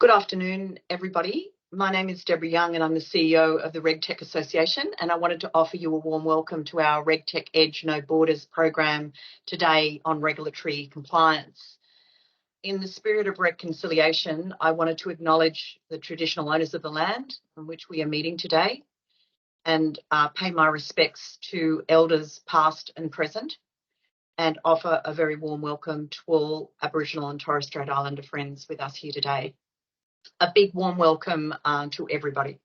Good afternoon, everybody. My name is Deborah Young and I'm the CEO of the RegTech Association, and I wanted to offer you a warm welcome to our RegTech Edge No Borders program today on regulatory compliance. In the spirit of reconciliation, I wanted to acknowledge the traditional owners of the land on which we are meeting today and pay my respects to elders past and present, and offer a very warm welcome to all Aboriginal and Torres Strait Islander friends with us here today. A big warm welcome to everybody.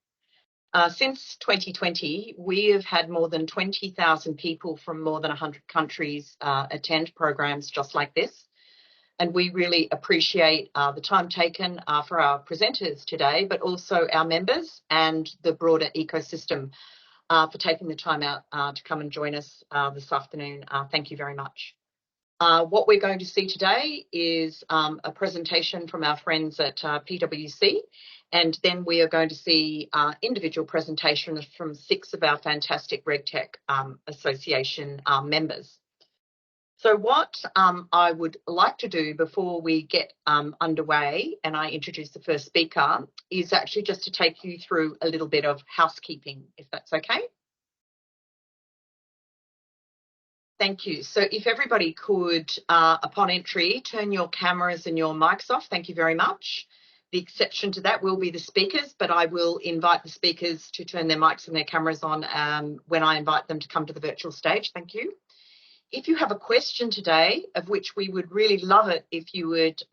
Since 2020, we have had more than 20,000 people from more than 100 countries attend programs just like this. And we really appreciate the time taken for our presenters today, but also our members and the broader ecosystem for taking the time out to come and join us this afternoon. Thank you very much. What we're going to see today is a presentation from our friends at PwC, and then we are going to see individual presentations from 6 of our fantastic RegTech Association members. So what I would like to do before we get underway and I introduce the first speaker is actually just to take you through a little bit of housekeeping, if that's okay. Thank you. So if everybody could, upon entry, turn your cameras and your mics off. Thank you very much. The exception to that will be the speakers, but I will invite the speakers to turn their mics and their cameras on when I invite them to come to the virtual stage. Thank you. If you have a question today, of which we would really love it if you would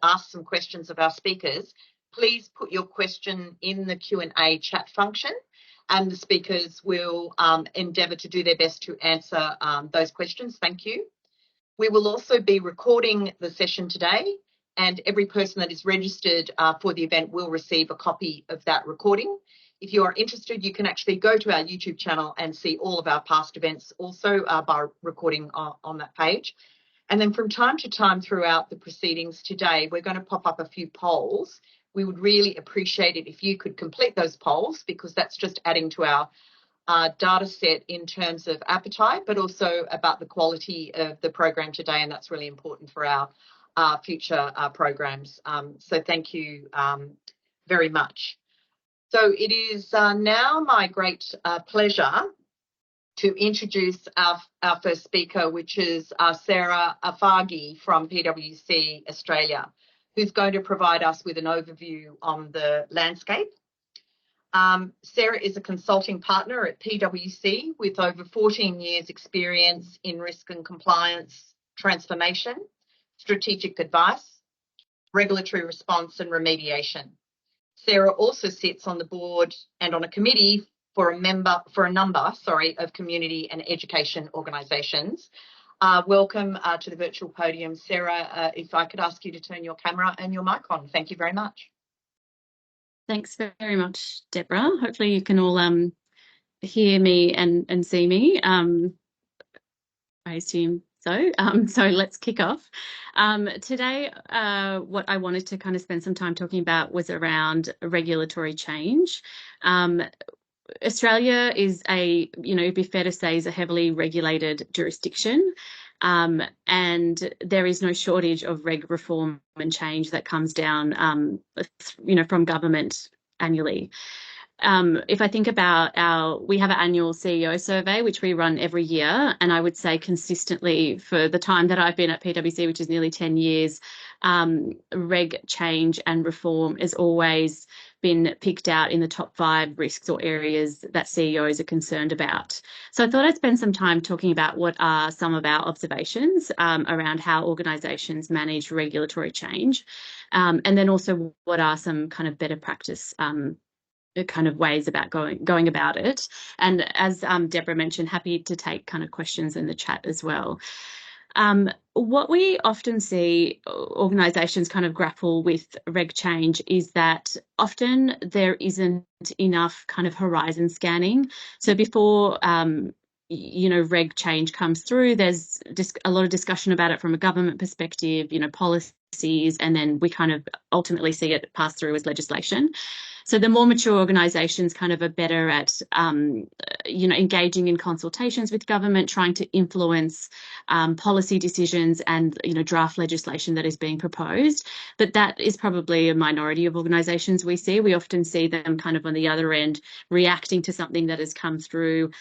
ask some questions of our speakers, please put your question in the Q&A chat function, and the speakers will endeavour to do their best to answer those questions. Thank you. We will also be recording the session today, and every person that is registered for the event will receive a copy of that recording. If you are interested, you can actually go to our YouTube channel and see all of our past events also by recording on that page. And then from time to time throughout the proceedings today, we're going to pop up a few polls. We would really appreciate it if you could complete those polls, because that's just adding to our data set in terms of appetite, but also about the quality of the program today, and that's really important for our future programs. So thank you very much. So it is now my great pleasure to introduce our first speaker, which is Sarah Afagi from PwC Australia, who's going to provide us with an overview on the landscape. Sarah is a consulting partner at PwC with over 14 years experience in risk and compliance, transformation, strategic advice, regulatory response and remediation. Sarah also sits on the board and on a committee for a number of community and education organisations. Welcome to the virtual podium, Sarah. If I could ask you to turn your camera and your mic on. Thank you very much. Thanks very much, Deborah. Hopefully you can all hear me and see me. I assume so. So let's kick off. Today, what I wanted to kind of spend some time talking about was around regulatory change. Australia is it'd be fair to say, is a heavily regulated jurisdiction, and there is no shortage of reg reform and change that comes down, from government annually. If I think about we have an annual CEO survey, which we run every year, and I would say consistently for the time that I've been at PwC, which is nearly 10 years, reg change and reform has always been picked out in the top 5 risks or areas that CEOs are concerned about. So I thought I'd spend some time talking about what are some of our observations around how organisations manage regulatory change, and then also what are some kind of better practice kind of ways about going about it. And as Deborah mentioned, happy to take kind of questions in the chat as well. What we often see organisations kind of grapple with reg change is that often there isn't enough kind of horizon scanning. So before reg change comes through, there's just a lot of discussion about it from a government perspective, policies, and then we kind of ultimately see it pass through as legislation. So the more mature organisations kind of are better at, engaging in consultations with government, trying to influence policy decisions and, draft legislation that is being proposed. But that is probably a minority of organisations we see. We often see them kind of on the other end, reacting to something that has come through,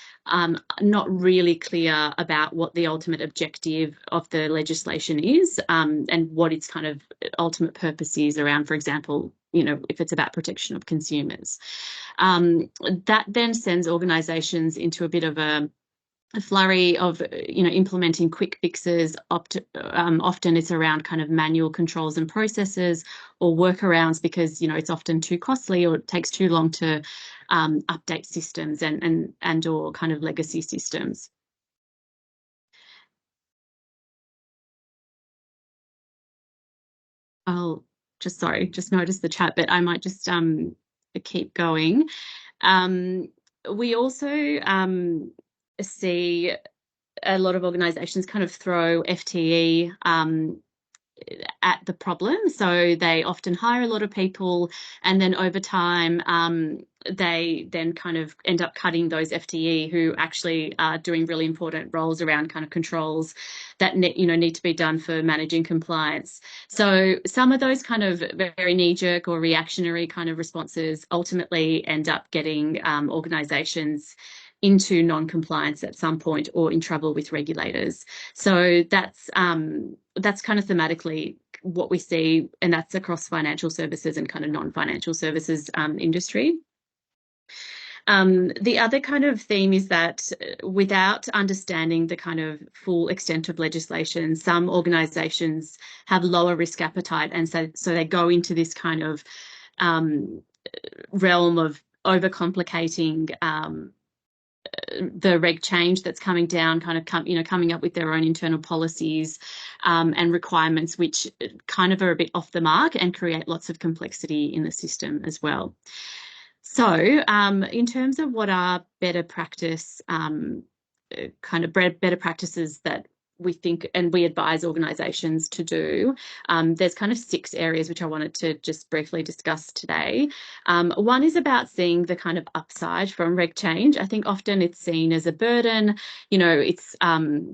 not really clear about what the ultimate objective of the legislation is, and what its kind of ultimate purpose is around, for example, if it's about protection of consumers. That then sends organisations into a bit of a flurry of, implementing quick fixes. Often it's around kind of manual controls and processes or workarounds because, it's often too costly or it takes too long to update systems and or kind of legacy systems. I'll just noticed the chat, but I might just keep going. We also see a lot of organisations kind of throw FTE at the problem. So they often hire a lot of people, and then over time they then kind of end up cutting those FTE who actually are doing really important roles around kind of controls that need to be done for managing compliance. So some of those kind of very knee-jerk or reactionary kind of responses ultimately end up getting organisations into non-compliance at some point or in trouble with regulators. So that's kind of thematically what we see, and that's across financial services and kind of non-financial services industry. The other kind of theme is that without understanding the kind of full extent of legislation, some organisations have lower risk appetite, and so they go into this kind of realm of overcomplicating the reg change that's coming down, kind of coming up with their own internal policies and requirements, which kind of are a bit off the mark and create lots of complexity in the system as well. So in terms of what are better practices that we think and we advise organisations to do, there's kind of 6 areas which I wanted to just briefly discuss today. One is about seeing the kind of upside from reg change. I think often it's seen as a burden. It's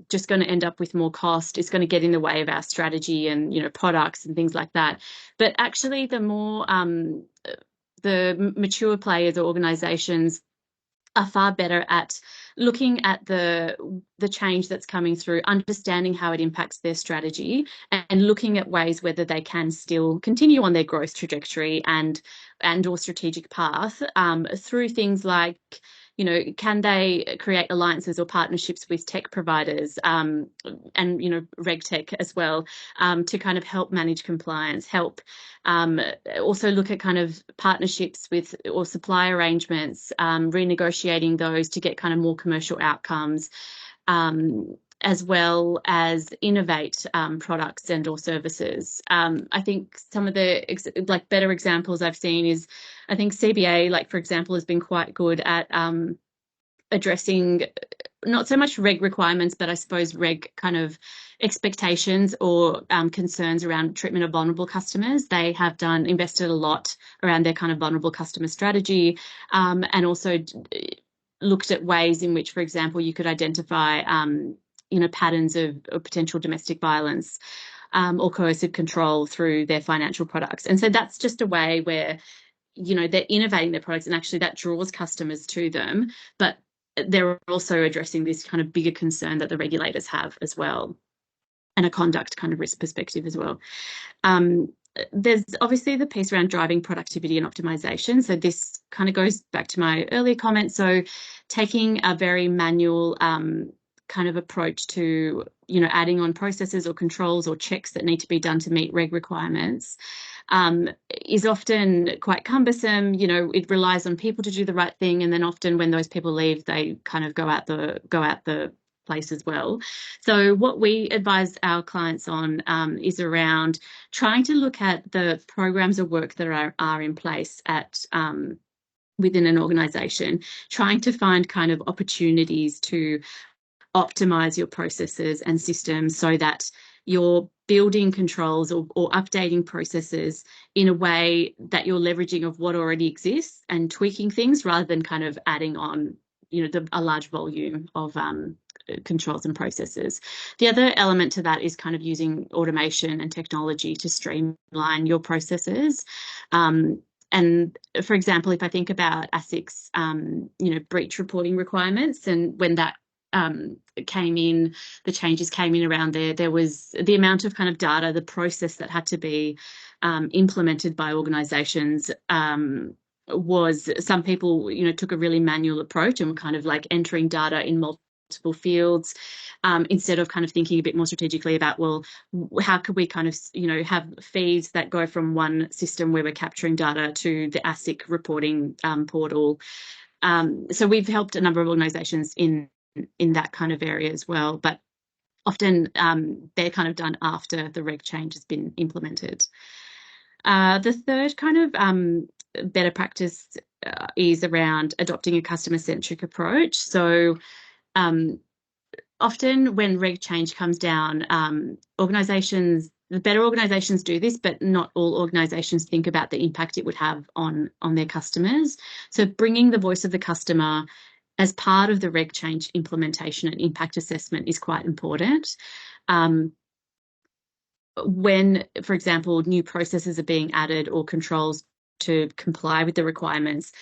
just going to end up with more cost. It's going to get in the way of our strategy and, products and things like that. But actually the more the mature players or organisations are far better at looking at the change that's coming through, understanding how it impacts their strategy, and looking at ways whether they can still continue on their growth trajectory and or strategic path through things like, can they create alliances or partnerships with tech providers and, RegTech as well, to kind of help manage compliance, help also look at kind of partnerships with or supply arrangements, renegotiating those to get kind of more commercial outcomes, as well as innovate products and or services. I think some of the better examples I've seen is, I think CBA, for example, has been quite good at addressing not so much reg requirements, but I suppose reg kind of expectations or concerns around treatment of vulnerable customers. They have invested a lot around their kind of vulnerable customer strategy, and also looked at ways in which, for example, you could identify patterns of potential domestic violence or coercive control through their financial products. And so that's just a way where, they're innovating their products, and actually that draws customers to them, but they're also addressing this kind of bigger concern that the regulators have as well, and a conduct kind of risk perspective as well. There's obviously the piece around driving productivity and optimization. So this kind of goes back to my earlier comment. So taking a very manual kind of approach to, adding on processes or controls or checks that need to be done to meet reg requirements is often quite cumbersome. It relies on people to do the right thing, and then often when those people leave, they kind of go out the place as well. So what we advise our clients on is around trying to look at the programs of work that are in place at within an organisation, trying to find kind of opportunities to optimize your processes and systems so that you're building controls or updating processes in a way that you're leveraging of what already exists and tweaking things rather than kind of adding on, a large volume of controls and processes. The other element to that is kind of using automation and technology to streamline your processes. And for example, if I think about ASIC's, breach reporting requirements, and when that came in, the changes came in around there was the amount of kind of data, the process that had to be implemented by organisations. Was some people, took a really manual approach and were kind of like entering data in multiple fields, instead of kind of thinking a bit more strategically about, well, how could we kind of, have feeds that go from one system where we're capturing data to the ASIC reporting portal. So we've helped a number of organisations in that kind of area as well, but often they're kind of done after the reg change has been implemented. The third kind of better practice is around adopting a customer-centric approach. So often when reg change comes down, the better organisations do this, but not all organisations think about the impact it would have on their customers. So bringing the voice of the customer as part of the reg change implementation and impact assessment is quite important. When, for example, new processes are being added or controls to comply with the requirements,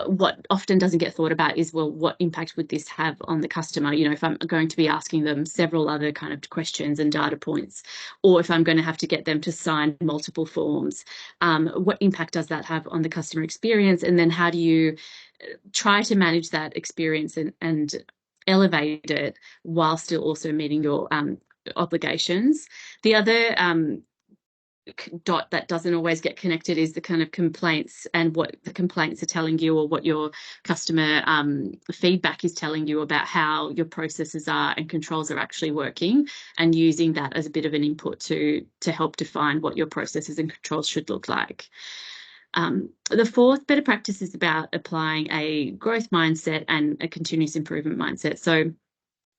what often doesn't get thought about is, well, what impact would this have on the customer? If I'm going to be asking them several other kind of questions and data points, or if I'm going to have to get them to sign multiple forms, what impact does that have on the customer experience? And then how do you try to manage that experience and elevate it while still also meeting your obligations? The other dot that doesn't always get connected is the kind of complaints and what the complaints are telling you, or what your customer feedback is telling you about how your processes are and controls are actually working, and using that as a bit of an input to help define what your processes and controls should look like. The fourth better practice is about applying a growth mindset and a continuous improvement mindset. So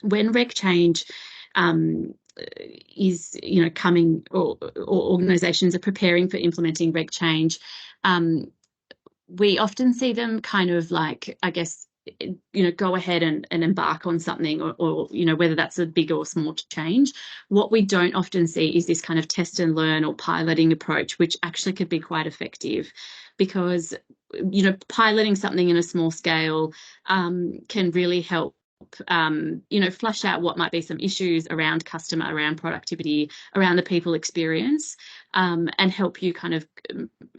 when reg change is coming, or organisations are preparing for implementing reg change, we often see them kind of like, I guess, go ahead and embark on something, or whether that's a big or small change. What we don't often see is this kind of test and learn or piloting approach, which actually could be quite effective, because piloting something in a small scale can really help flush out what might be some issues around customer, around productivity, around the people experience, and help you kind of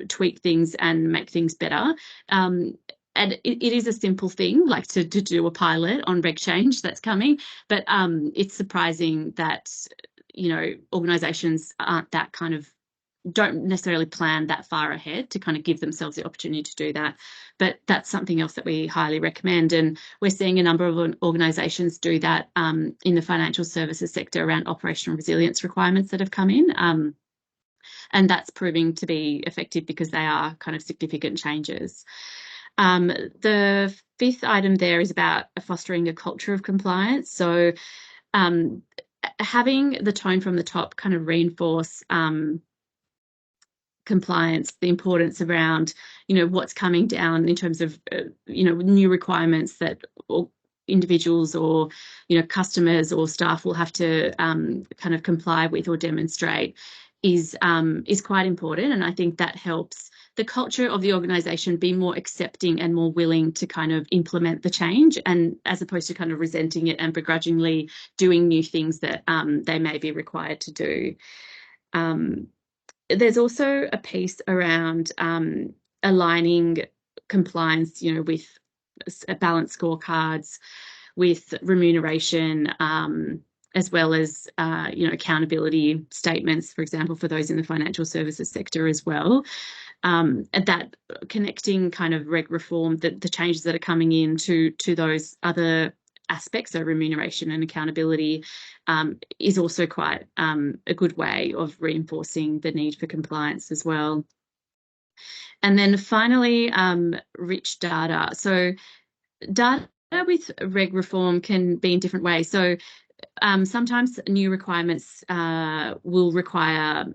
tweak things and make things better. And it is a simple thing, like to do a pilot on reg change that's coming, but it's surprising that organisations aren't that kind of, don't necessarily plan that far ahead to kind of give themselves the opportunity to do that. But that's something else that we highly recommend. And we're seeing a number of organisations do that in the financial services sector around operational resilience requirements that have come in. And that's proving to be effective because they are kind of significant changes. The fifth item there is about fostering a culture of compliance. So having the tone from the top kind of reinforce compliance, the importance around, what's coming down in terms of, new requirements that individuals or, customers or staff will have to kind of comply with or demonstrate is quite important. And I think that helps the culture of the organisation be more accepting and more willing to kind of implement the change, and as opposed to kind of resenting it and begrudgingly doing new things that they may be required to do. There's also a piece around aligning compliance, with balanced scorecards, with remuneration, as well as, accountability statements, for example, for those in the financial services sector as well. And that connecting kind of reg reform, the changes that are coming in to those other aspects, so remuneration and accountability, is also quite a good way of reinforcing the need for compliance as well. And then finally, rich data. So data with reg reform can be in different ways. So sometimes new requirements will require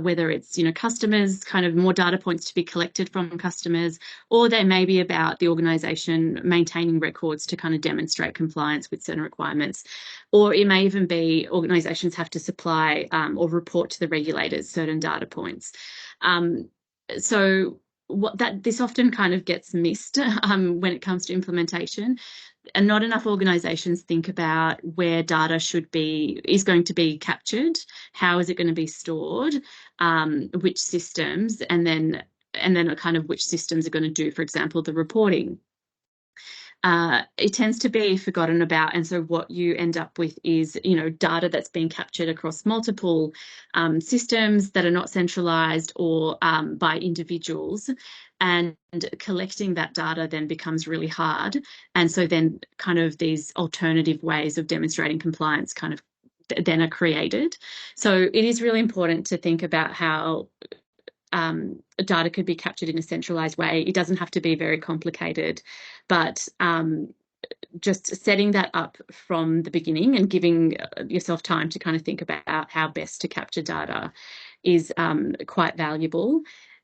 whether it's, customers, kind of more data points to be collected from customers, or they may be about the organisation maintaining records to kind of demonstrate compliance with certain requirements, or it may even be organisations have to supply or report to the regulators certain data points. So this often kind of gets missed when it comes to implementation. And not enough organisations think about where data is going to be captured, how is it going to be stored, which systems, and then kind of which systems are going to do, for example, the reporting. It tends to be forgotten about, and so what you end up with is, data that's being captured across multiple systems that are not centralised or by individuals, and collecting that data then becomes really hard. And so then kind of these alternative ways of demonstrating compliance kind of then are created. So it is really important to think about how data could be captured in a centralized way. It doesn't have to be very complicated, but just setting that up from the beginning and giving yourself time to kind of think about how best to capture data is quite valuable.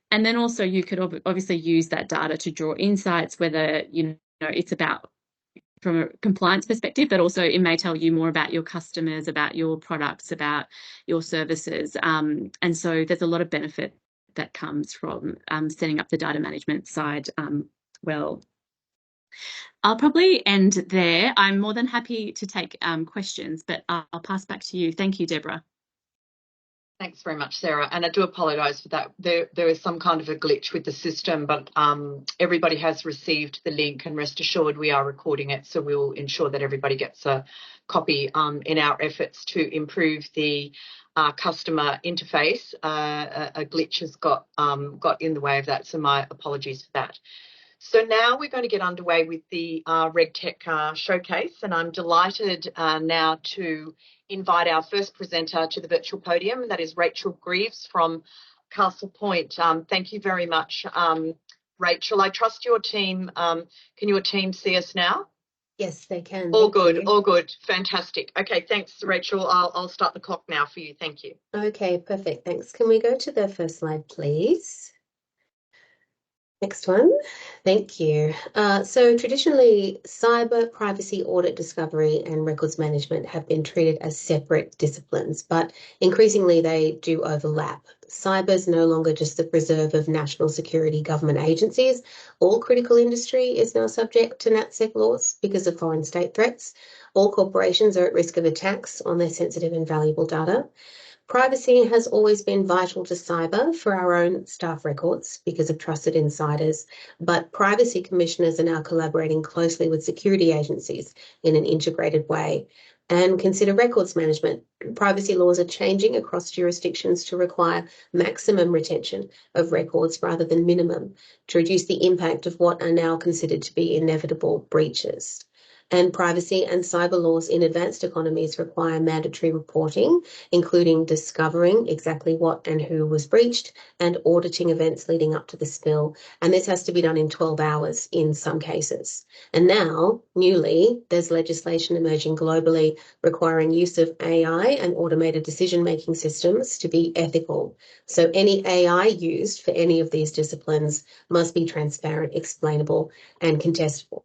And then also you could obviously use that data to draw insights, whether, it's about from a compliance perspective, but also it may tell you more about your customers, about your products, about your services. And so there's a lot of benefit that comes from setting up the data management side well. I'll probably end there. I'm more than happy to take questions, but I'll pass back to you. Thank you, Deborah. Thanks very much, Sarah. And I do apologise for that. There is some kind of a glitch with the system, but everybody has received the link, and rest assured we are recording it, so we'll ensure that everybody gets a copy in our efforts to improve the customer interface. A glitch has got in the way of that, so my apologies for that. So now we're going to get underway with the RegTech showcase, and I'm delighted now to invite our first presenter to the virtual podium, and that is Rachel Greaves from Castlepoint. Thank you very much, Rachel. I trust your team. Can your team see us now? Yes, they can. All good, all good. Fantastic. Okay, thanks, Rachel. I'll start the clock now for you. Thank you. Okay, perfect. Thanks. Can we go to the first slide, please? Next one. Thank you. So traditionally, cyber, privacy, audit, discovery, and records management have been treated as separate disciplines, but increasingly they do overlap. Cyber is no longer just the preserve of national security government agencies. All critical industry is now subject to NatSec laws because of foreign state threats. All corporations are at risk of attacks on their sensitive and valuable data. Privacy has always been vital to cyber for our own staff records because of trusted insiders, but privacy commissioners are now collaborating closely with security agencies in an integrated way. And consider records management. Privacy laws are changing across jurisdictions to require maximum retention of records rather than minimum to reduce the impact of what are now considered to be inevitable breaches. And privacy and cyber laws in advanced economies require mandatory reporting, including discovering exactly what and who was breached and auditing events leading up to the spill. And this has to be done in 12 hours in some cases. And now, newly, there's legislation emerging globally requiring use of AI and automated decision-making systems to be ethical. So any AI used for any of these disciplines must be transparent, explainable, and contestable.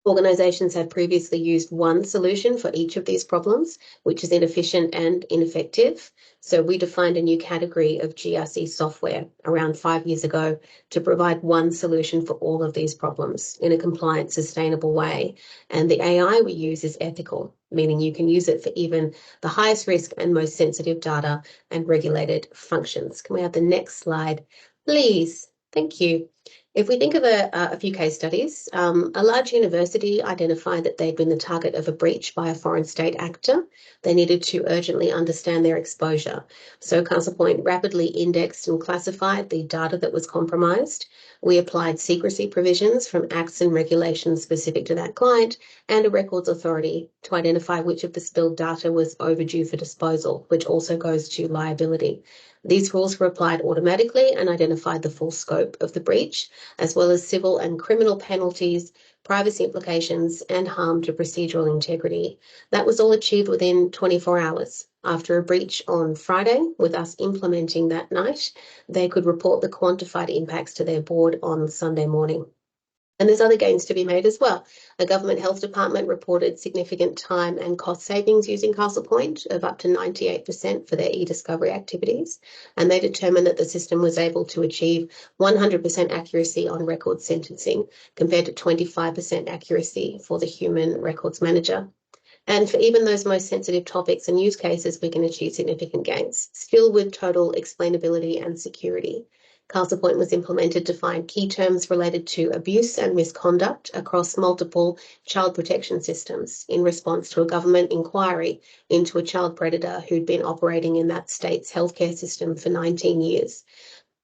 Organisations have previously used one solution for each of these problems, which is inefficient and ineffective. So we defined a new category of GRC software around 5 years ago to provide one solution for all of these problems in a compliant, sustainable way. And the AI we use is ethical, meaning you can use it for even the highest risk and most sensitive data and regulated functions. Can we have the next slide, please? Thank you. If we think of a few case studies, a large university identified that they'd been the target of a breach by a foreign state actor. They needed to urgently understand their exposure. So Castlepoint rapidly indexed and classified the data that was compromised. We applied secrecy provisions from acts and regulations specific to that client and a records authority to identify which of the spilled data was overdue for disposal, which also goes to liability. These rules were applied automatically and identified the full scope of the breach breach, as well as civil and criminal penalties, privacy implications, and harm to procedural integrity. That was all achieved within 24 hours. After a breach on Friday, with us implementing that night, they could report the quantified impacts to their board on Sunday morning. And there's other gains to be made as well. The Government Health Department reported significant time and cost savings using Castlepoint of up to 98% for their eDiscovery activities. And they determined that the system was able to achieve 100% accuracy on record sentencing compared to 25% accuracy for the human records manager. And for even those most sensitive topics and use cases, we can achieve significant gains, still with total explainability and security. Castlepoint was implemented to find key terms related to abuse and misconduct across multiple child protection systems in response to a government inquiry into a child predator who'd been operating in that state's healthcare system for 19 years.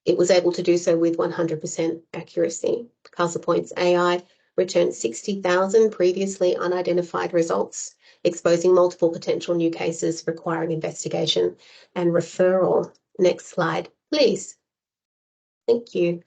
It was able to do so with 100% accuracy. Castlepoint's AI returned 60,000 previously unidentified results, exposing multiple potential new cases requiring investigation and referral. Next slide, please. Thank you.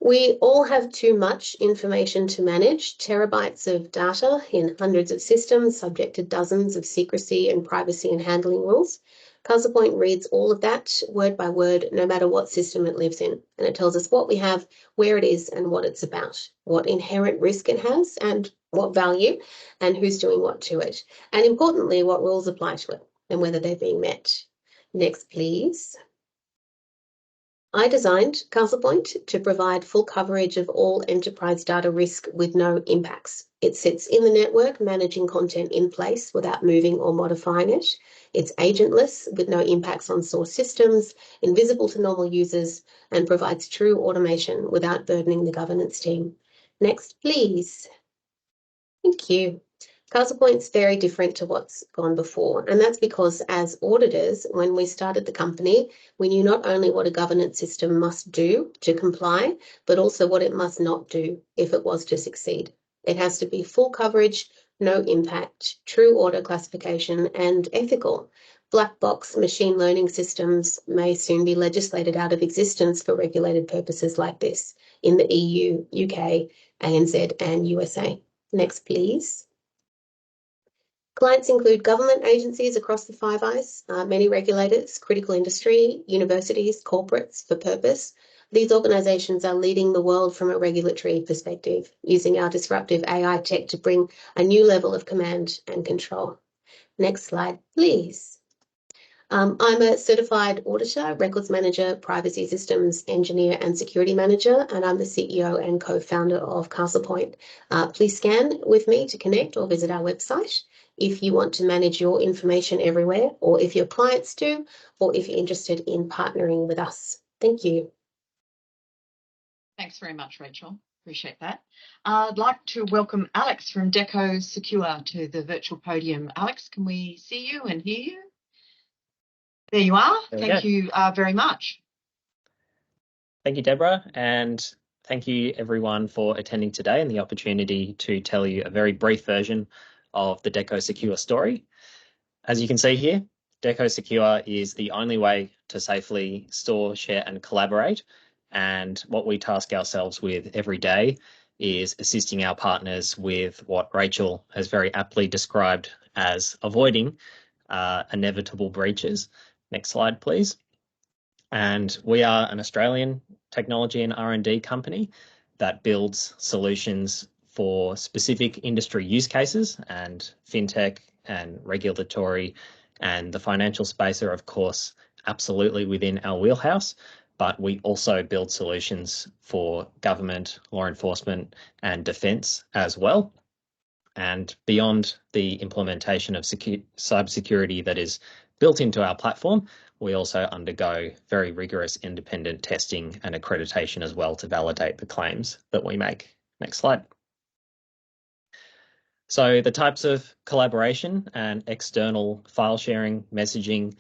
We all have too much information to manage, terabytes of data in hundreds of systems, subject to dozens of secrecy and privacy and handling rules. Castlepoint reads all of that word by word, no matter what system it lives in. And it tells us what we have, where it is, and what it's about, what inherent risk it has, and what value, and who's doing what to it. And importantly, what rules apply to it and whether they're being met. Next, please. I designed Castlepoint to provide full coverage of all enterprise data risk with no impacts. It sits in the network, managing content in place without moving or modifying it. It's agentless with no impacts on source systems, invisible to normal users, and provides true automation without burdening the governance team. Next, please. Thank you. Castlepoint's very different to what's gone before, and that's because as auditors, when we started the company, we knew not only what a governance system must do to comply, but also what it must not do if it was to succeed. It has to be full coverage, no impact, true auto classification, and ethical. Black box machine learning systems may soon be legislated out of existence for regulated purposes like this in the EU, UK, ANZ, and USA. Next, please. Clients include government agencies across the Five Eyes, many regulators, critical industry, universities, corporates for purpose. These organisations are leading the world from a regulatory perspective, using our disruptive AI tech to bring a new level of command and control. Next slide, please. I'm a certified auditor, records manager, privacy systems engineer, and security manager, and I'm the CEO and co-founder of Castlepoint. Please scan with me to connect or visit our website if you want to manage your information everywhere, or if your clients do, or if you're interested in partnering with us. Thank you. Thanks very much, Rachel. Appreciate that. I'd like to welcome Alex from Dekko Secure to the virtual podium. Alex, can we see you and hear you? There you are. Thank you very much. Thank you, Deborah, and thank you everyone for attending today and the opportunity to tell you a very brief version of the Dekko Secure story. As you can see here, Dekko Secure is the only way to safely store, share, and collaborate. And what we task ourselves with every day is assisting our partners with what Rachel has very aptly described as avoiding inevitable breaches. Next slide, please. And we are an Australian technology and R&D company that builds solutions for specific industry use cases, and fintech and regulatory and the financial space are, of course, absolutely within our wheelhouse, but we also build solutions for government, law enforcement, and defence as well. And beyond the implementation of cybersecurity that is built into our platform, we also undergo very rigorous independent testing and accreditation as well to validate the claims that we make. Next slide. So the types of collaboration and external file sharing, messaging,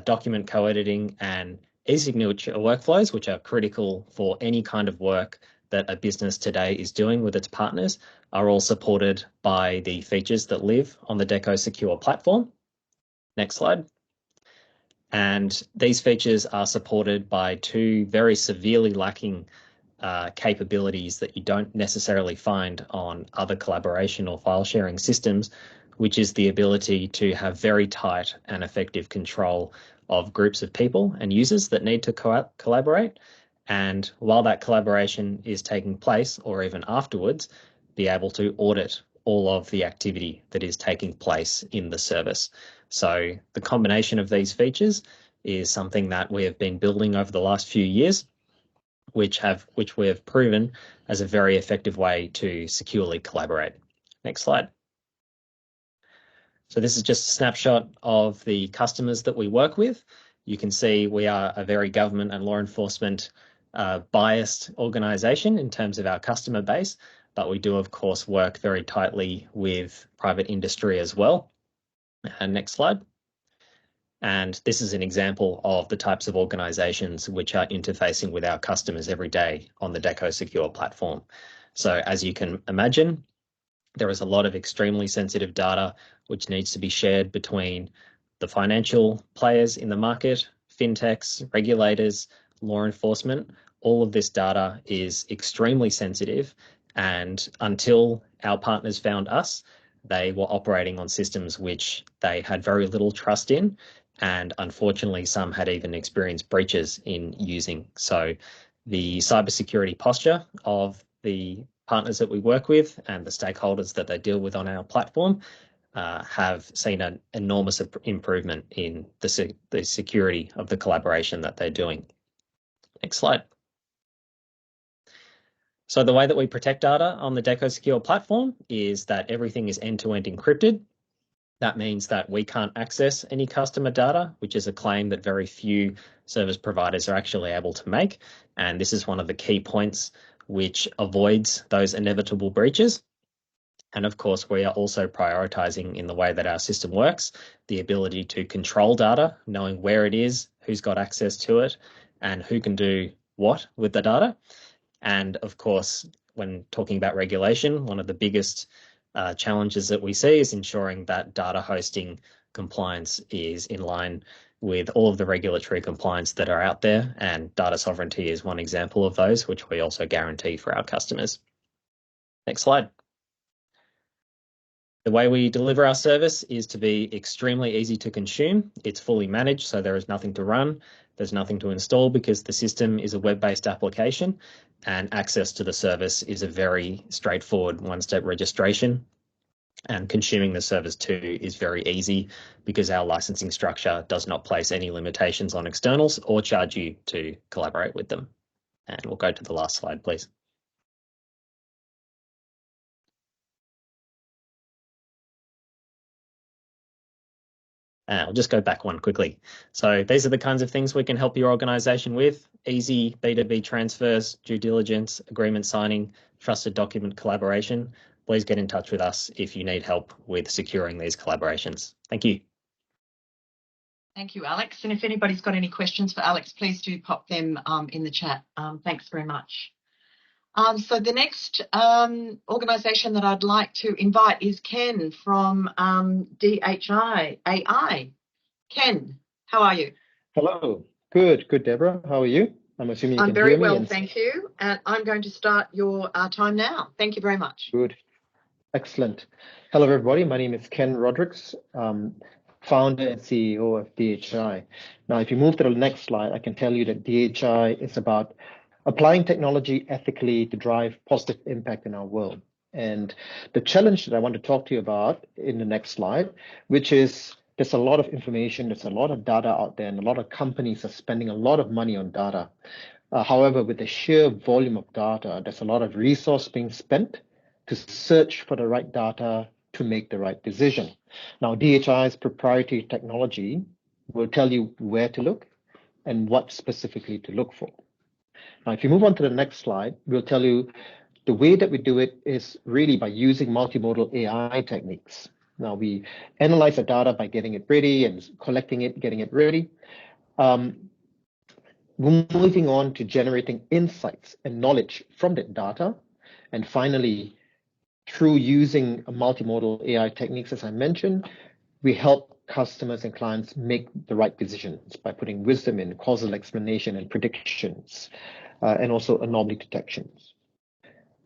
document co-editing, and e-signature workflows, which are critical for any kind of work that a business today is doing with its partners, are all supported by the features that live on the Dekko Secure platform. Next slide. And these features are supported by two very severely lacking capabilities that you don't necessarily find on other collaboration or file sharing systems, which is the ability to have very tight and effective control of groups of people and users that need to collaborate. And while that collaboration is taking place, or even afterwards, be able to audit all of the activity that is taking place in the service. So the combination of these features is something that we have been building over the last few years, which we have proven as a very effective way to securely collaborate. Next slide. So this is just a snapshot of the customers that we work with. You can see we are a very government and law enforcement biased organisation in terms of our customer base, but we do, of course, work very tightly with private industry as well. Next slide. And this is an example of the types of organisations which are interfacing with our customers every day on the Dekko Secure platform. So as you can imagine, there is a lot of extremely sensitive data which needs to be shared between the financial players in the market, fintechs, regulators, law enforcement. All of this data is extremely sensitive, and until our partners found us, they were operating on systems which they had very little trust in, and unfortunately some had even experienced breaches in using. So the cybersecurity posture of the partners that we work with and the stakeholders that they deal with on our platform have seen an enormous improvement in the security of the collaboration that they're doing. Next slide. So the way that we protect data on the Dekko Secure platform is that everything is end-to-end encrypted. That means that we can't access any customer data, which is a claim that very few service providers are actually able to make. And this is one of the key points which avoids those inevitable breaches. And of course, we are also prioritizing in the way that our system works, the ability to control data, knowing where it is, who's got access to it, and who can do what with the data. And of course, when talking about regulation, one of the biggest challenges that we see is ensuring that data hosting compliance is in line with all of the regulatory compliance that are out there, and data sovereignty is one example of those, which we also guarantee for our customers. Next slide. The way we deliver our service is to be extremely easy to consume. It's fully managed, so there is nothing to run. There's nothing to install because the system is a web-based application, and access to the service is a very straightforward one-step registration. And consuming the service too is very easy because our licensing structure does not place any limitations on externals or charge you to collaborate with them. And we'll go to the last slide, please. I'll just go back one quickly. So these are the kinds of things we can help your organization with: easy B2B transfers, due diligence, agreement signing, trusted document collaboration. Please get in touch with us if you need help with securing these collaborations. Thank you. Thank you, Alex. And if anybody's got any questions for Alex, please do pop them in the chat. Thanks very much. So the next organisation that I'd like to invite is Ken from DHI-AI. Ken, how are you? Hello. Good, Deborah. How are you? I'm assuming you can hear me. I'm very well, thank you. And I'm going to start your time now. Thank you very much. Good. Excellent. Hello, everybody. My name is Ken Rodrigues, founder and CEO of DHI. Now, if you move to the next slide, I can tell you that DHI is about applying technology ethically to drive positive impact in our world. And the challenge that I want to talk to you about in the next slide, which is there's a lot of information, there's a lot of data out there, and a lot of companies are spending a lot of money on data. However, with the sheer volume of data, there's a lot of resource being spent to search for the right data to make the right decision. Now, DHI's proprietary technology will tell you where to look and what specifically to look for. Now, if you move on to the next slide, we'll tell you the way that we do it is really by using multimodal AI techniques. Now, we analyze the data by getting it ready and collecting it, getting it ready. We're moving on to generating insights and knowledge from that data. And finally, through using multimodal AI techniques, as I mentioned, we help customers and clients make the right decisions by putting wisdom in causal explanation and predictions. and also anomaly detections.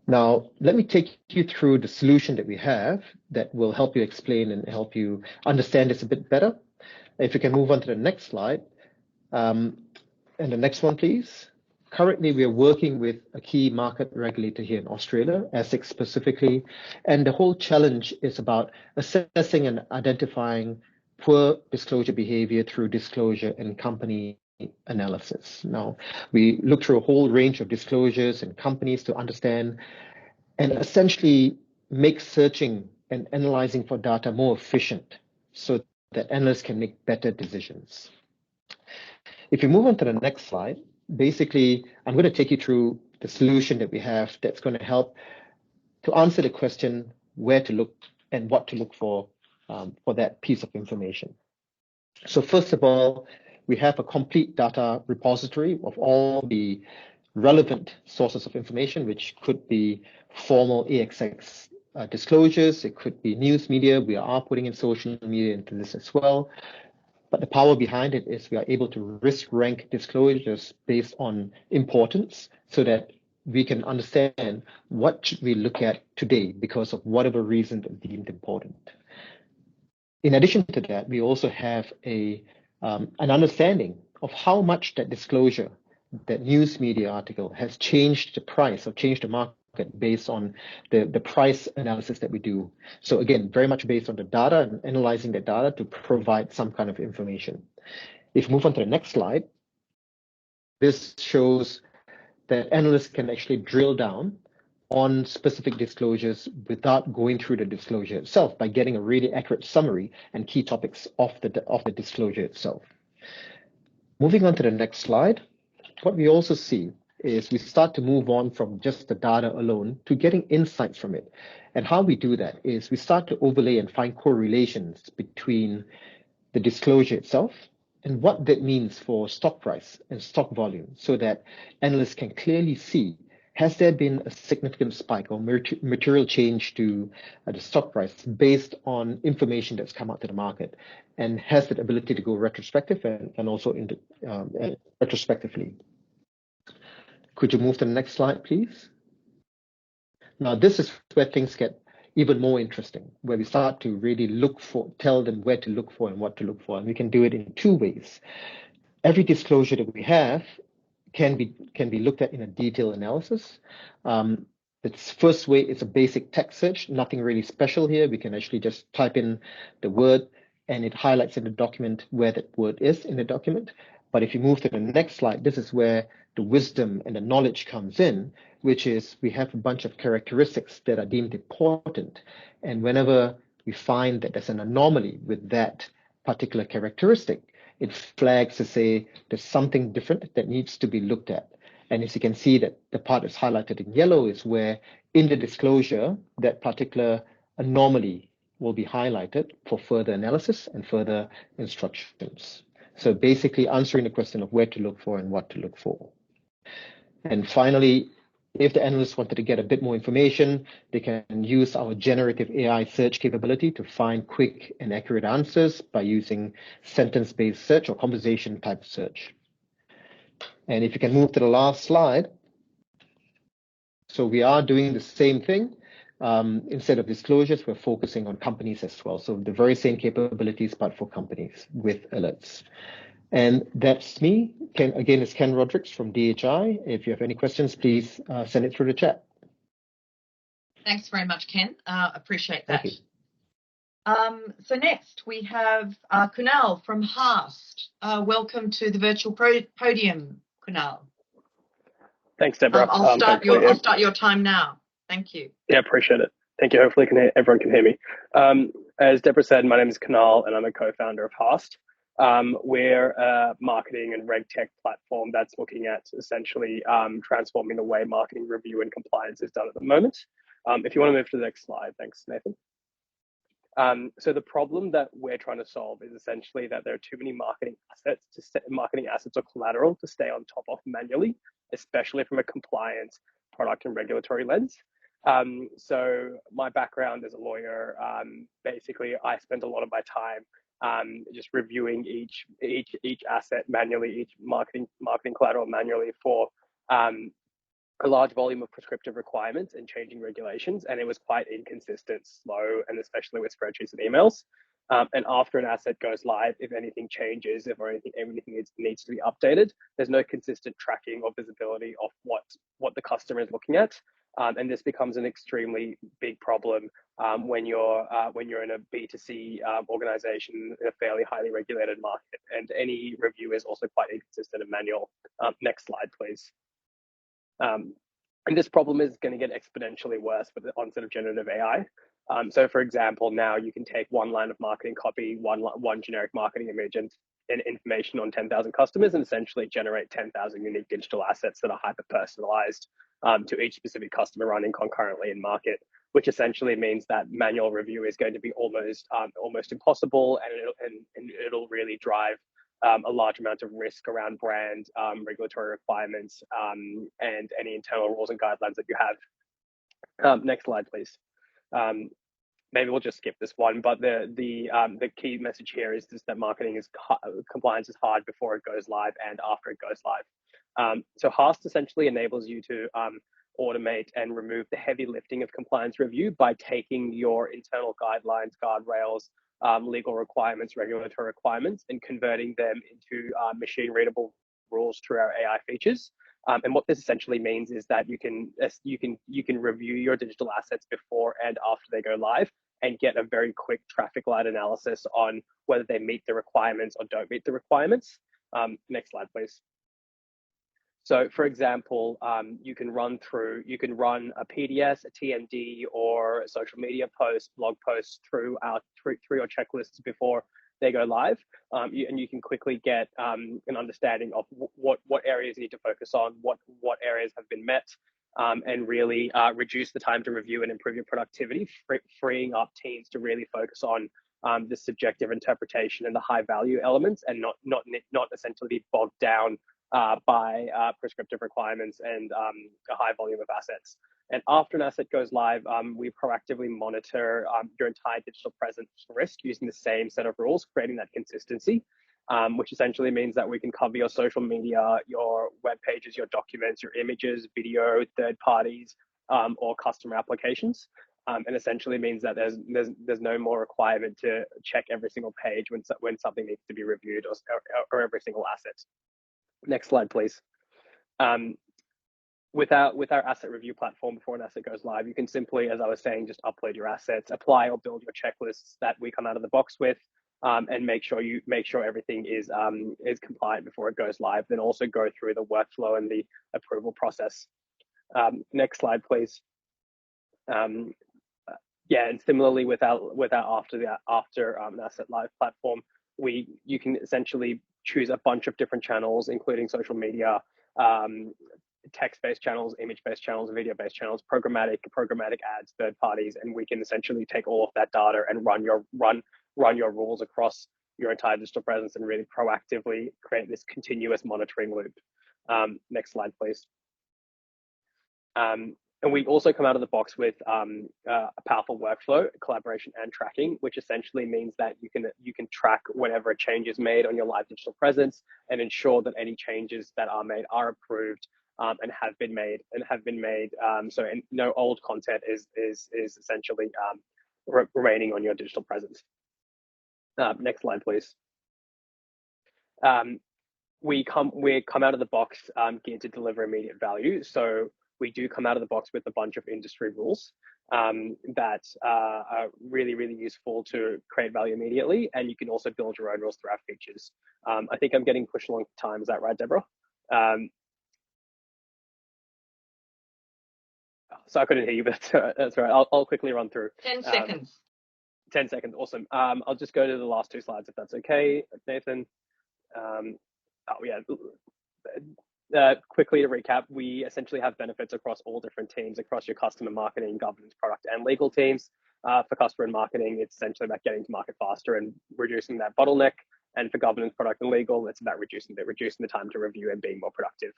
Now, let me take you through the solution that we have that will help you explain and help you understand this a bit better. If you can move on to the next slide. And the next one, please. Currently, we are working with a key market regulator here in Australia, ASIC specifically, and the whole challenge is about assessing and identifying poor disclosure behavior through disclosure and company analysis. Now, we look through a whole range of disclosures and companies to understand and essentially make searching and analyzing for data more efficient so that analysts can make better decisions. If you move on to the next slide, basically, I'm going to take you through the solution that we have that's going to help to answer the question where to look and what to look for that piece of information. So first of all, we have a complete data repository of all the relevant sources of information, which could be formal ASX disclosures, it could be news media. We are putting in social media into this as well. But the power behind it is we are able to risk rank disclosures based on importance so that we can understand what should we look at today because of whatever reason that's deemed important. In addition to that, we also have an understanding of how much that disclosure, that news media article has changed the price or changed the market based on the price analysis that we do. So again, very much based on the data and analyzing the data to provide some kind of information. If we move on to the next slide, this shows that analysts can actually drill down on specific disclosures without going through the disclosure itself by getting a really accurate summary and key topics of the disclosure itself. Moving on to the next slide, what we also see is we start to move on from just the data alone to getting insights from it. And how we do that is we start to overlay and find correlations between the disclosure itself and what that means for stock price and stock volume so that analysts can clearly see, has there been a significant spike or material change to the stock price based on information that's come out to the market, and has that ability to go retrospective and also into retrospectively. Could you move to the next slide, please? Now, this is where things get even more interesting, where we start to really tell them where to look for and what to look for. And we can do it in two ways. Every disclosure that we have can be looked at in a detailed analysis. The first way is a basic text search, nothing really special here. We can actually just type in the word and it highlights in the document where that word is in the document. But if you move to the next slide, this is where the wisdom and the knowledge comes in, which is we have a bunch of characteristics that are deemed important. And whenever we find that there's an anomaly with that particular characteristic, it flags to say there's something different that needs to be looked at. And as you can see, that the part that's highlighted in yellow is where in the disclosure, that particular anomaly will be highlighted for further analysis and further instructions. So basically answering the question of where to look for and what to look for. And finally, if the analysts wanted to get a bit more information, they can use our generative AI search capability to find quick and accurate answers by using sentence-based search or conversation type search. And if you can move to the last slide. So we are doing the same thing. Instead of disclosures, we're focusing on companies as well. So the very same capabilities, but for companies with alerts. And that's me. Again, it's Ken Rodrigues from DHI. If you have any questions, please send it through the chat. Thanks very much, Ken. Appreciate that. So next we have Kunal from Haast. Welcome to the virtual podium, Kunal. Thanks, Deborah. I'll start your time now. Thank you. Yeah, appreciate it. Thank you. Hopefully everyone can hear me. As Deborah said, my name is Kunal and I'm a co-founder of Haast. We're a marketing and RegTech platform that's looking at essentially transforming the way marketing review and compliance is done at the moment. If you want to move to the next slide, thanks, Nathan. So the problem that we're trying to solve is essentially that there are too many marketing assets or collateral to stay on top of manually, especially from a compliance, product and regulatory lens. So my background as a lawyer, basically I spent a lot of my time just reviewing each asset manually, each marketing collateral manually for a large volume of prescriptive requirements and changing regulations, and it was quite inconsistent, slow, and especially with spreadsheets and emails. And after an asset goes live, if anything changes, if anything needs to be updated, there's no consistent tracking or visibility of what the customer is looking at. And this becomes an extremely big problem when you're in a B2C organization in a fairly highly regulated market. And any review is also quite inconsistent and manual. Next slide, please. And this problem is going to get exponentially worse with the onset of generative AI. So for example, now you can take one line of marketing copy, one generic marketing image and information on 10,000 customers and essentially generate 10,000 unique digital assets that are hyper-personalized to each specific customer running concurrently in market, which essentially means that manual review is going to be almost impossible, and it'll really drive a large amount of risk around brand, regulatory requirements, and any internal rules and guidelines that you have. Next slide, please. Maybe we'll just skip this one, but the key message here is just that compliance is hard before it goes live and after it goes live. So HAST essentially enables you to automate and remove the heavy lifting of compliance review by taking your internal guidelines, guardrails, legal requirements, regulatory requirements, and converting them into machine readable rules through our AI features. And what this essentially means is that you can review your digital assets before and after they go live and get a very quick traffic light analysis on whether they meet the requirements or don't meet the requirements. Next slide, please. So for example, you can run a PDS, a TMD, or a social media post, blog post through your checklists before they go live, and you can quickly get an understanding of what areas you need to focus on, what areas have been met, and really reduce the time to review and improve your productivity, freeing up teams to really focus on the subjective interpretation and the high value elements, and not essentially be bogged down by prescriptive requirements and a high volume of assets. And after an asset goes live, we proactively monitor your entire digital presence risk using the same set of rules, creating that consistency, which essentially means that we can cover your social media, your web pages, your documents, your images, video, third parties, or customer applications. And essentially means that there's no more requirement to check every single page when something needs to be reviewed or every single asset. Next slide, please. With our asset review platform, before an asset goes live, you can simply, as I was saying, just upload your assets, apply or build your checklists that we come out of the box with, and make sure everything is compliant before it goes live. Then also go through the workflow and the approval process. Next slide, please. Yeah, and similarly with our after an asset live platform, you can essentially choose a bunch of different channels, including social media, text-based channels, image-based channels, video-based channels, programmatic ads, third parties, and we can essentially take all of that data and run your rules across your entire digital presence and really proactively create this continuous monitoring loop. Next slide, please. And we also come out of the box with a powerful workflow, collaboration, and tracking, which essentially means that you can track whenever a change is made on your live digital presence and ensure that any changes that are made are approved and have been made. So no old content is essentially remaining on your digital presence. Next slide, please. We come out of the box geared to deliver immediate value. So we do come out of the box with a bunch of industry rules that are really, really useful to create value immediately. And you can also build your own rules through our features. I think I'm getting pushed along time. Is that right, Deborah? So I couldn't hear you, but that's all right. I'll quickly run through. 10 seconds. 10 seconds, awesome. I'll just go to the last two slides if that's okay, Nathan. Quickly to recap, we essentially have benefits across all different teams, across your customer, marketing, governance, product, and legal teams. For customer and marketing, it's essentially about getting to market faster and reducing that bottleneck. And for governance, product, and legal, it's about reducing the time to review and being more productive.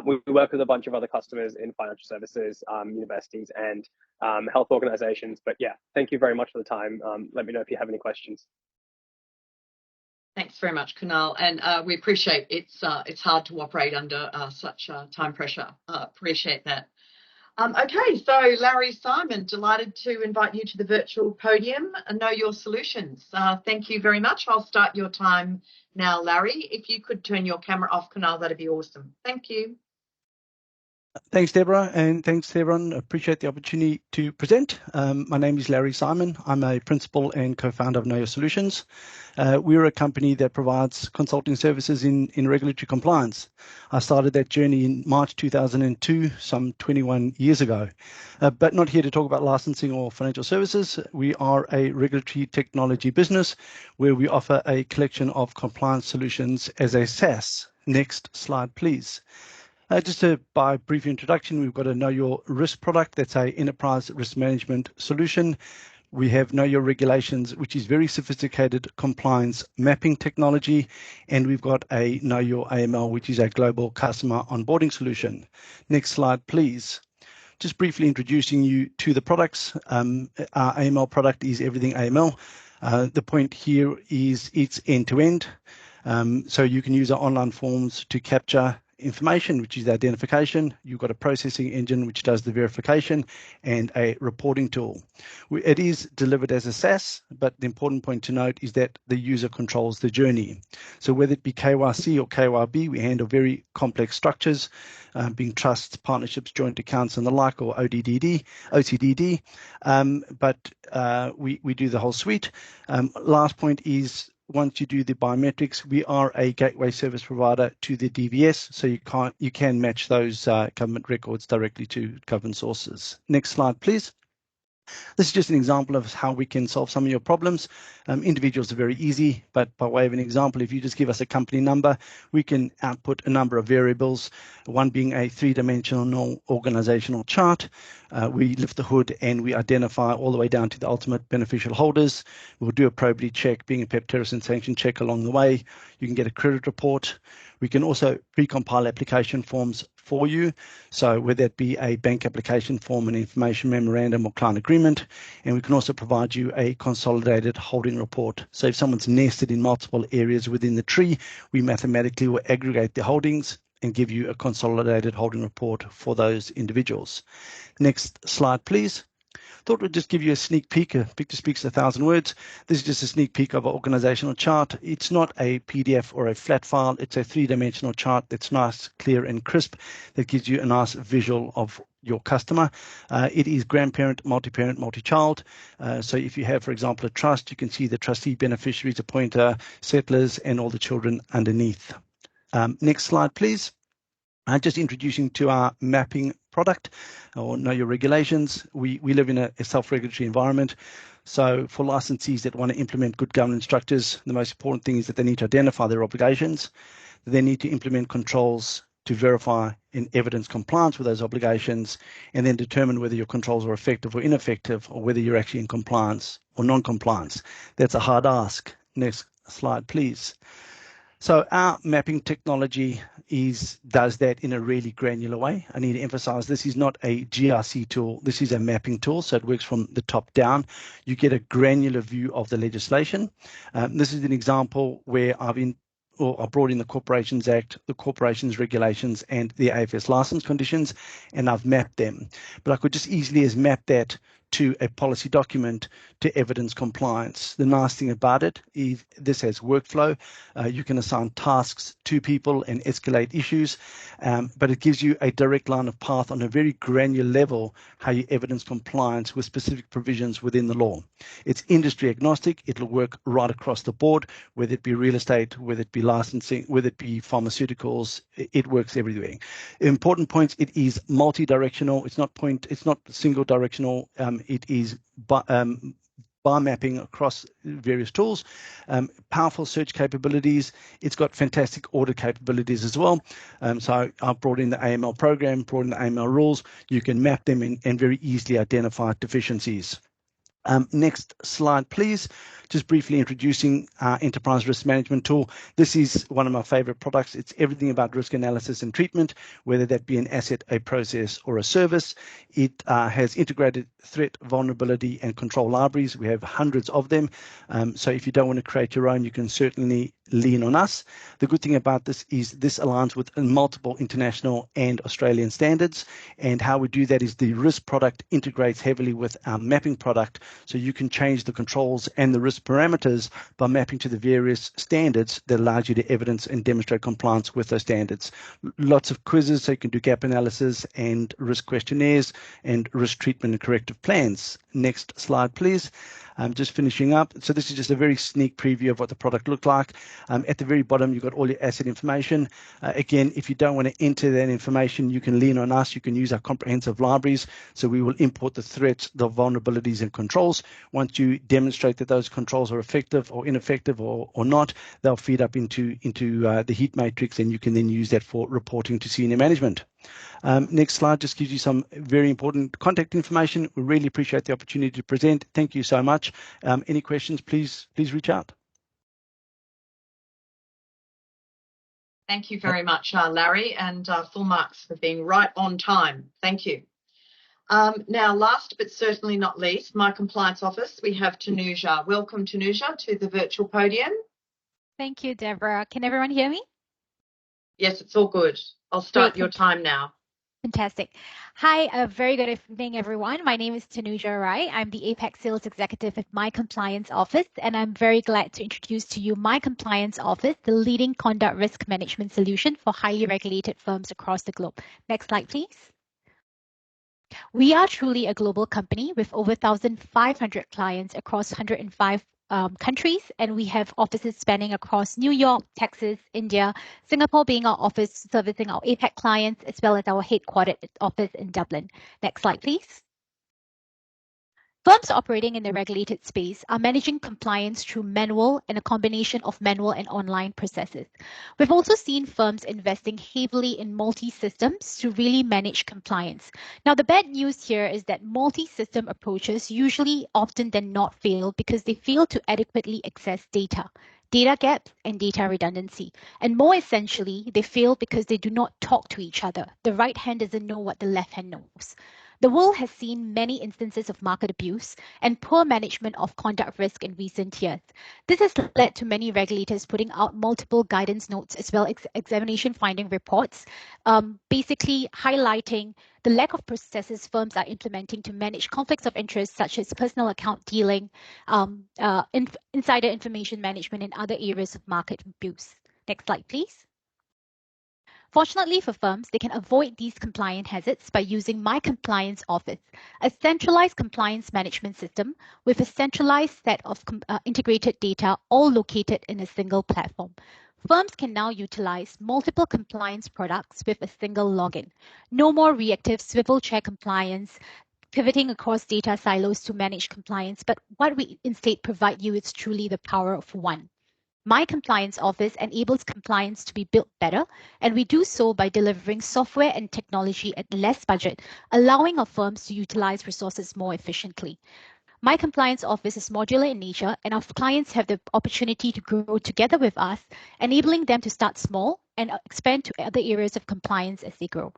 We work with a bunch of other customers in financial services, universities, and health organizations. But yeah, thank you very much for the time. Let me know if you have any questions. Thanks very much, Kunal, and we appreciate it's hard to operate under such time pressure. Appreciate that. Okay, so Larry Simon, delighted to invite you to the virtual podium and know your solutions. Thank you very much. I'll start your time now, Larry. If you could turn your camera off, Kunal, that'd be awesome. Thank you. Thanks, Deborah, and thanks to everyone. Appreciate the opportunity to present. My name is Larry Simon. I'm a principal and co-founder of Know Your Solutions. We're a company that provides consulting services in regulatory compliance. I started that journey in March 2002, some 21 years ago. But not here to talk about licensing or financial services. We are a regulatory technology business where we offer a collection of compliance solutions as a SaaS. Next slide, please. Just by brief introduction, we've got a Know Your Risk product. That's a enterprise risk management solution. We have Know Your Regulations, which is very sophisticated compliance mapping technology. And we've got a Know Your AML, which is a global customer onboarding solution. Next slide, please. Just briefly introducing you to the products. Our AML product is everything AML. The point here is it's end-to-end. So you can use our online forms to capture information, which is the identification. You've got a processing engine which does the verification, and a reporting tool. It is delivered as a SaaS, but the important point to note is that the user controls the journey. So whether it be KYC or KYB, we handle very complex structures, being trusts, partnerships, joint accounts, and the like, or OCDD. But we do the whole suite. Last point is, once you do the biometrics, we are a gateway service provider to the DVS, so you can match those government records directly to government sources. Next slide, please. This is just an example of how we can solve some of your problems. Individuals are very easy, but by way of an example, if you just give us a company number, we can output a number of variables, one being a three-dimensional organizational chart. We lift the hood and we identify all the way down to the ultimate beneficial holders. We'll do a probity check, being a PEP terrorist and sanction check along the way. You can get a credit report. We can also pre-compile application forms for you. So whether it be a bank application form, an information memorandum, or client agreement, and we can also provide you a consolidated holding report. So if someone's nested in multiple areas within the tree, we mathematically will aggregate the holdings and give you a consolidated holding report for those individuals. Next slide, please. Thought we'd just give you a sneak peek. A picture speaks 1,000 words. This is just a sneak peek of an organizational chart. It's not a PDF or a flat file. It's a three-dimensional chart that's nice, clear, and crisp, that gives you a nice visual of your customer. It is grandparent, multi-parent, multi-child. So if you have, for example, a trust, you can see the trustee, beneficiaries, appointer, settlers, and all the children underneath. Next slide, please. Just introducing to our mapping product, or Know Your Regulations. We live in a self-regulatory environment. So for licensees that want to implement good governance structures, the most important thing is that they need to identify their obligations. They need to implement controls to verify and evidence compliance with those obligations, and then determine whether your controls are effective or ineffective, or whether you're actually in compliance or non-compliance. That's a hard ask. Next slide, please. So our mapping technology does that in a really granular way. I need to emphasize, this is not a GRC tool. This is a mapping tool, so it works from the top down. You get a granular view of the legislation. This is an example where I brought in the Corporations Act, the Corporations Regulations, and the AFS license conditions, and I've mapped them. But I could just easily as map that to a policy document to evidence compliance. The nice thing about it is this has workflow. You can assign tasks to people and escalate issues, but it gives you a direct line of path on a very granular level how you evidence compliance with specific provisions within the law. It's industry agnostic. It'll work right across the board, whether it be real estate, whether it be licensing, whether it be pharmaceuticals. It works everywhere. Important points: it is multi-directional. It's not single directional. It is bar mapping across various tools, powerful search capabilities. It's got fantastic audit capabilities as well. So I brought in the AML program, brought in the AML rules. You can map them and very easily identify deficiencies. Next slide, please. Just briefly introducing our enterprise risk management tool. This is one of my favorite products. It's everything about risk analysis and treatment, whether that be an asset, a process, or a service. It has integrated threat, vulnerability, and control libraries. We have hundreds of them. So if you don't want to create your own, you can certainly lean on us. The good thing about this is this aligns with multiple international and Australian standards. And how we do that is the risk product integrates heavily with our mapping product. So you can change the controls and the risk parameters by mapping to the various standards that allows you to evidence and demonstrate compliance with those standards. Lots of quizzes, so you can do gap analysis and risk questionnaires and risk treatment and corrective plans. Next slide, please. I'm just finishing up. So this is just a very sneak preview of what the product looked like. At the very bottom, you've got all your asset information. Again, if you don't want to enter that information, you can lean on us. You can use our comprehensive libraries. So we will import the threats, the vulnerabilities, and controls. Once you demonstrate that those controls are effective or ineffective or not, they'll feed up into the heat matrix, and you can then use that for reporting to senior management. Next slide just gives you some very important contact information. We really appreciate the opportunity to present. Thank you so much. Any questions, please reach out. Thank you very much, Larry, and full marks for being right on time. Thank you. Now, last but certainly not least, my compliance office, we have Tanuja. Welcome, Tanuja, to the virtual podium. Thank you, Deborah. Can everyone hear me? Yes, it's all good. I'll start your time now. Fantastic. Hi, a very good evening, everyone. My name is Tanuja Rai. I'm the APAC Sales Executive at My Compliance Office, and I'm very glad to introduce to you My Compliance Office, the leading conduct risk management solution for highly regulated firms across the globe. Next slide, please. We are truly a global company with over 1,500 clients across 105 countries, and we have offices spanning across New York, Texas, India, Singapore being our office servicing our APAC clients, as well as our headquartered office in Dublin. Next slide, please. Firms operating in the regulated space are managing compliance through manual and a combination of manual and online processes. We've also seen firms investing heavily in multi-systems to really manage compliance. Now, the bad news here is that multi-system approaches usually often than not fail because they fail to adequately access data gaps and data redundancy. And more essentially, they fail because they do not talk to each other. The right hand doesn't know what the left hand knows. The world has seen many instances of market abuse and poor management of conduct risk in recent years. This has led to many regulators putting out multiple guidance notes as well as examination finding reports, basically highlighting the lack of processes firms are implementing to manage conflicts of interest such as personal account dealing, insider information management, and other areas of market abuse. Next slide, please. Fortunately for firms, they can avoid these compliance hazards by using My Compliance Office, a centralized compliance management system with a centralized set of integrated data all located in a single platform. Firms can now utilize multiple compliance products with a single login. No more reactive swivel chair compliance, pivoting across data silos to manage compliance, but what we instead provide you is truly the power of one. My Compliance Office enables compliance to be built better, and we do so by delivering software and technology at less budget, allowing our firms to utilize resources more efficiently. My Compliance Office is modular in nature, and our clients have the opportunity to grow together with us, enabling them to start small and expand to other areas of compliance as they grow.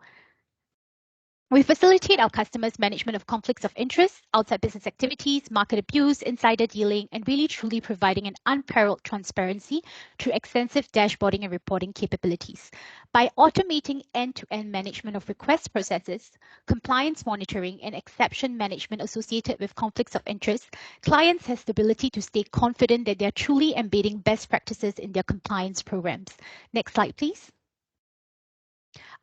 We facilitate our customers' management of conflicts of interest, outside business activities, market abuse, insider dealing, and really truly providing an unparalleled transparency through extensive dashboarding and reporting capabilities. By automating end-to-end management of request processes, compliance monitoring, and exception management associated with conflicts of interest, clients have the ability to stay confident that they are truly embedding best practices in their compliance programs. Next slide, please.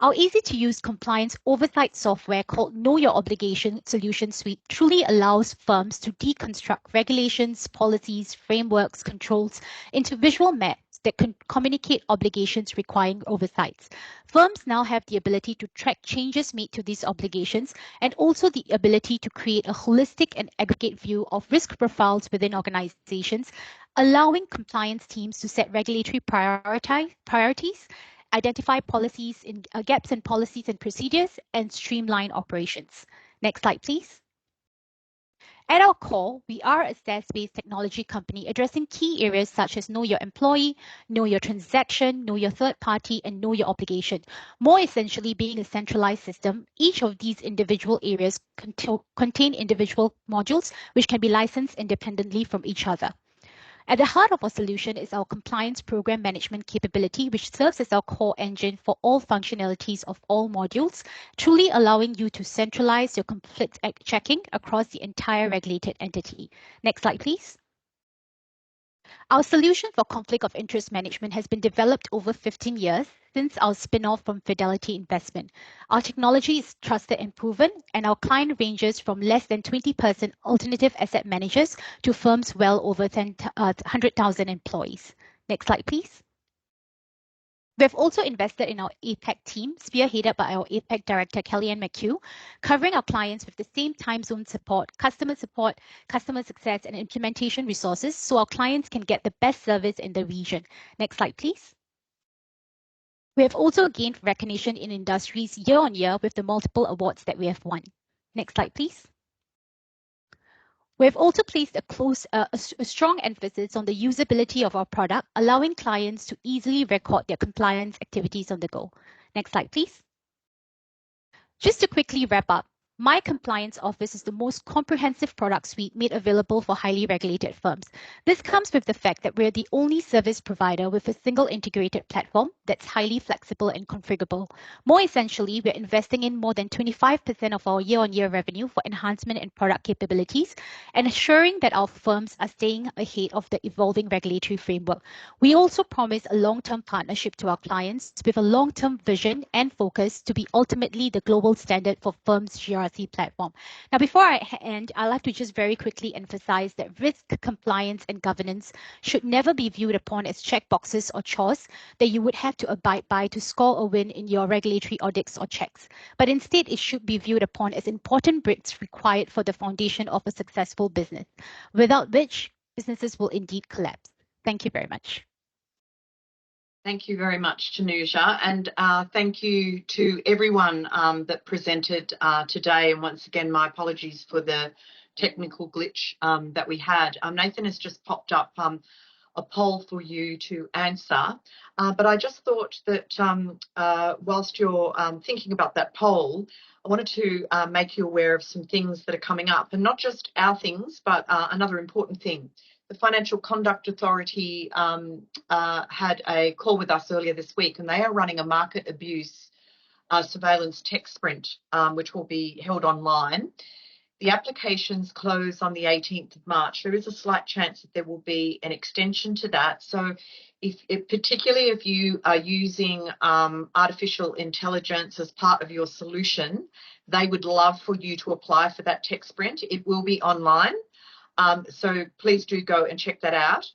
Our easy-to-use compliance oversight software called Know Your Obligation Solution Suite truly allows firms to deconstruct regulations, policies, frameworks, controls into visual maps that can communicate obligations requiring oversights. Firms now have the ability to track changes made to these obligations and also the ability to create a holistic and aggregate view of risk profiles within organizations, allowing compliance teams to set regulatory priorities, identify policies in gaps in policies and procedures, and streamline operations. Next slide, please. At our core, we are a SaaS-based technology company addressing key areas such as know your employee, know your transaction, know your third party, and know your obligation. More essentially, being a centralized system, each of these individual areas contain individual modules which can be licensed independently from each other. At the heart of our solution is our compliance program management capability, which serves as our core engine for all functionalities of all modules, truly allowing you to centralize your conflict checking across the entire regulated entity. Next slide, please. Our solution for conflict of interest management has been developed over 15 years since our spin-off from Fidelity Investment. Our technology is trusted and proven, and our client ranges from less than 20% alternative asset managers to firms well over 100,000 employees. Next slide, please. We have also invested in our APAC team, spearheaded by our APAC director, Kellyanne McHugh, covering our clients with the same time zone support, customer success, and implementation resources so our clients can get the best service in the region. Next slide, please. We have also gained recognition in industries year on year with the multiple awards that we have won. Next slide, please. We have also placed a strong emphasis on the usability of our product, allowing clients to easily record their compliance activities on the go. Next slide, please. Just to quickly wrap up, My Compliance Office is the most comprehensive product suite made available for highly regulated firms. This comes with the fact that we're the only service provider with a single integrated platform that's highly flexible and configurable. More essentially, we're investing in more than 25% of our year-on-year revenue for enhancement and product capabilities and assuring that our firms are staying ahead of the evolving regulatory framework. We also promise a long-term partnership to our clients with a long-term vision and focus to be ultimately the global standard for firms' GRC platform. Now, before I end, I'd like to just very quickly emphasize that risk, compliance, and governance should never be viewed upon as checkboxes or chores that you would have to abide by to score a win in your regulatory audits or checks. But instead, it should be viewed upon as important bricks required for the foundation of a successful business, without which businesses will indeed collapse. Thank you very much. Thank you very much, Tanuja, and thank you to everyone that presented today. And once again, my apologies for the technical glitch that we had. Nathan has just popped up a poll for you to answer, but I just thought that whilst you're thinking about that poll, I wanted to make you aware of some things that are coming up, and not just our things, but another important thing. The Financial Conduct Authority had a call with us earlier this week, and they are running a market abuse surveillance tech sprint, which will be held online. The applications close on the 18th of March. There is a slight chance that there will be an extension to that. So particularly if you are using artificial intelligence as part of your solution, they would love for you to apply for that tech sprint. It will be online. So please do go and check that out.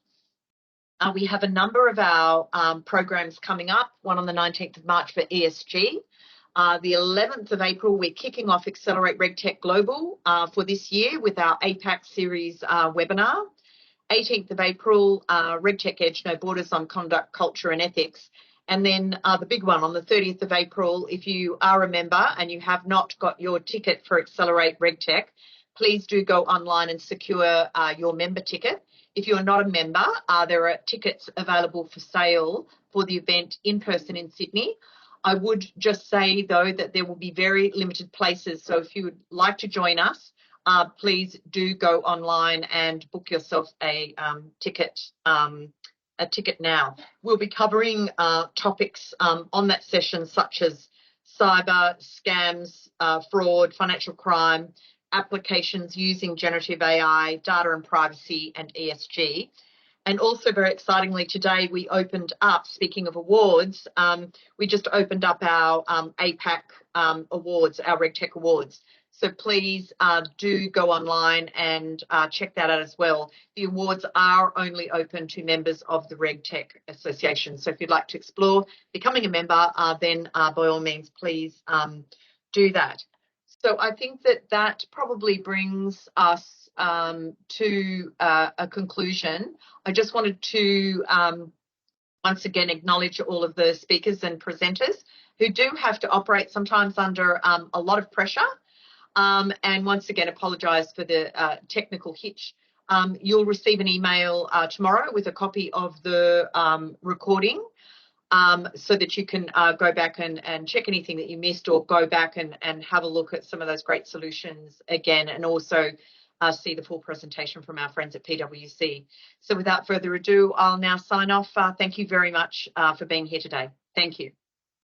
We have a number of our programs coming up, one on the 19th of March for ESG. The 11th of April, we're kicking off Accelerate RegTech Global for this year with our APAC series webinar. 18th of April, RegTech Edge, No Borders on Conduct, Culture and Ethics. And then the big one on the 30th of April, if you are a member and you have not got your ticket for Accelerate RegTech, please do go online and secure your member ticket. If you're not a member, there are tickets available for sale for the event in person in Sydney. I would just say, though, that there will be very limited places. So if you would like to join us, please do go online and book yourself a ticket now. We'll be covering topics on that session such as cyber, scams, fraud, financial crime, applications using generative AI, data and privacy, and ESG. And also, very excitingly, today we opened up, speaking of awards, we just opened up our APAC awards, our RegTech awards. So please do go online and check that out as well. The awards are only open to members of the RegTech Association. So if you'd like to explore becoming a member, then by all means, please do that. So I think that probably brings us to a conclusion. I just wanted to once again acknowledge all of the speakers and presenters who do have to operate sometimes under a lot of pressure. And once again, apologise for the technical hitch. You'll receive an email tomorrow with a copy of the recording. So that you can go back and check anything that you missed, or go back and have a look at some of those great solutions again, and also see the full presentation from our friends at PwC. So without further ado, I'll now sign off. Thank you very much for being here today. Thank you.